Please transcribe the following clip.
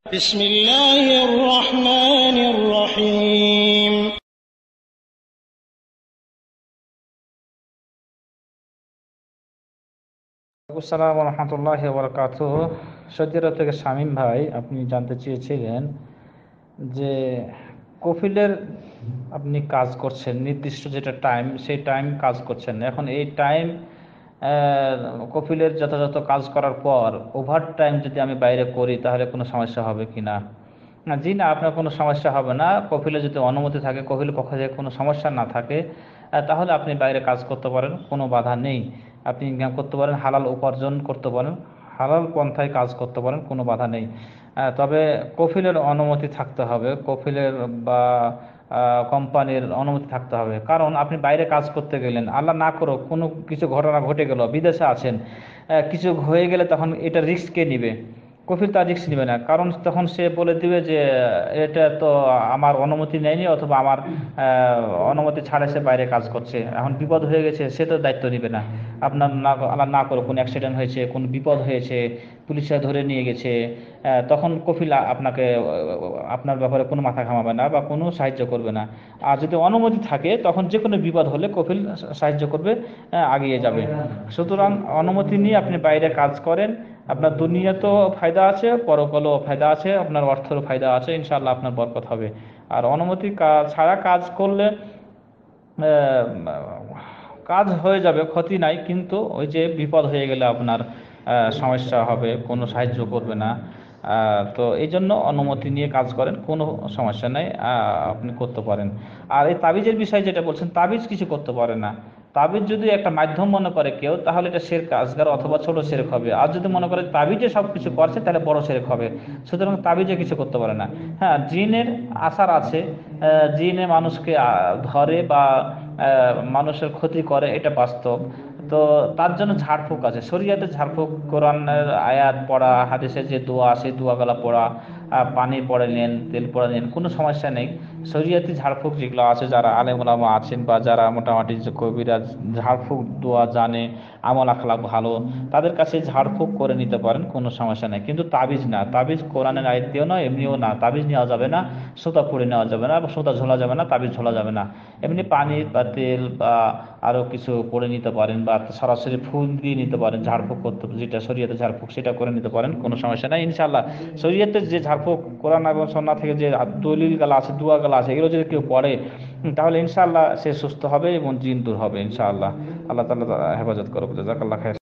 بسم الله الرحمن الرحيم আসসালামু রহমতুল্লাহি ওয়া বারাকাতুহু। সৌদি আরব থেকে শামীম ভাই, আপনি জানতে চেয়েছিলেন যে কফিলের আপনি কাজ করছেন, নির্দিষ্ট যেটা টাইম সেই টাইম কাজ করছেন। এখন এই টাইম কফিলের যথাযথ কাজ করার পর ওভার টাইম যদি আমি বাইরে করি তাহলে কোনো সমস্যা হবে কি না? না, জি না, আপনার কোনো সমস্যা হবে না। কফিলে যদি অনুমতি থাকে, কফিলের পক্ষ থেকে কোনো সমস্যা না থাকে, তাহলে আপনি বাইরে কাজ করতে পারেন, কোনো বাধা নেই। আপনি ইনকাম করতে পারেন, হালাল উপার্জন করতে পারেন, হালাল পন্থায় কাজ করতে পারেন, কোনো বাধা নেই। তবে কফিলের অনুমতি থাকতে হবে, কফিলের বা কোম্পানির অনুমতি থাকতে হবে। কারণ আপনি বাইরে কাজ করতে গেলেন, আল্লাহ না করো কোনো কিছু ঘটনা ঘটে গেল, বিদেশে আছেন, কিছু হয়ে গেলে তখন এটা রিস্ক কে নিবে? কফিল তার রিস্ক নেবে না, কারণ তখন সে বলে দিবে যে এটা তো আমার অনুমতি নেয়নি, অথবা আমার অনুমতি ছাড়া সে বাইরে কাজ করছে, এখন বিপদ হয়ে গেছে, সে তো দায়িত্ব নেবে না। আপনার না, আল্লাহ না করো কোনো অ্যাক্সিডেন্ট হয়েছে, কোনো বিপদ হয়েছে, পুলিশে ধরে নিয়ে গেছে, তখন কফিল আপনাকে আপনার ব্যাপারে কোনো মাথা ঘামাবে না বা কোনো সাহায্য করবে না। আর যদি অনুমতি থাকে তখন যে কোনো বিপদ হলে কফিল সাহায্য করবে, এগিয়ে যাবে। সুতরাং অনুমতি নিয়ে আপনি বাইরে কাজ করেন, আপনার দুনিয়াতেও ফায়দা আছে, পরকালেও ফায়দা আছে, আপনার অর্থেরও ফায়দা আছে, ইনশাআল্লাহ আপনার বরকত হবে। আর অনুমতি ছাড়া কাজ করলে কাজ হয়ে যাবে, ক্ষতি নাই, কিন্তু ওই যে বিপদ হয়ে গেলে আপনার সমস্যা হবে, কোনো সাহায্য করবে না। তো এই জন্য অনুমতি নিয়ে কাজ করেন, কোনো সমস্যা নেই, আপনি করতে পারেন। আর এই তাবিজের বিষয় যেটা বলছেন, তাবিজ কিছু করতে পারে না। তাবিজ যদি একটা মাধ্যম মনে করে কেউ, তাহলে এটা শিরক আসগার অথবা ছোট শিরক হবে। আর যদি মনে করে তাবিজে সব কিছু করছে, তাহলে বড় শিরক হবে। সুতরাং তাবিজে কিছু করতে পারে না। হ্যাঁ, জিনের আসার আছে, জিনে মানুষকে ধরে বা মানুষের ক্ষতি করে, এটা বাস্তব। তো তার জন্য ঝাড়ফুঁক আছে, শরীয়তে ঝাড়ফুঁক, কোরআনের আয়াত পড়া, হাদিসে যে দোয়া সেই দোয়াগুলা পড়া, পানি পড়ে নেন, তেল পড়ে নেন, কোনো সমস্যা নেই। শরীয়তি ঝাড়ফুঁক যেগুলো আছে, যারা আলেম ওলামা আছেন বা যারা মোটামুটি যে কবিরাজ ঝাড়ফুঁক দোয়া জানে, আমল আখলাক ভালো, তাদের কাছে ঝাড়ফুঁক করে নিতে পারেন, কোনো সমস্যা নেই। কিন্তু তাবিজ না, তাবিজ কোরআনের আয়াত দিয়েও নয়, এমনিও না, তাবিজ নেওয়া যাবে না, সুতা পরে নেওয়া যাবে না, সুতা ঝোলা যাবে না, তাবিজ ঝোলা যাবে না। এমনি পানি বা তেল বা আরো কিছু পরে নিতে পারেন, বা সরাসরি ফুল দিয়ে নিতে পারেন, ঝাড়ফুঁক করতে, যেটা শরীয়তে ঝাড়ফুঁক সেটা করে নিতে পারেন, কোনো সমস্যা নাই ইনশাআল্লাহ। শরীয়তে যে ঝাড়ফুঁক, কোরআন এবং সুন্নাহ থেকে যে দলিল গালা আছে, দোয়া গালা আছে, এগুলো যদি কেউ পড়ে, তাহলে ইনশাআল্লাহ সে সুস্থ হবে এবং জিন দূর হবে ইনশাআল্লাহ। আল্লাহ তাআলা হেফাজত করুক। জাযাকাল্লাহ খাইর।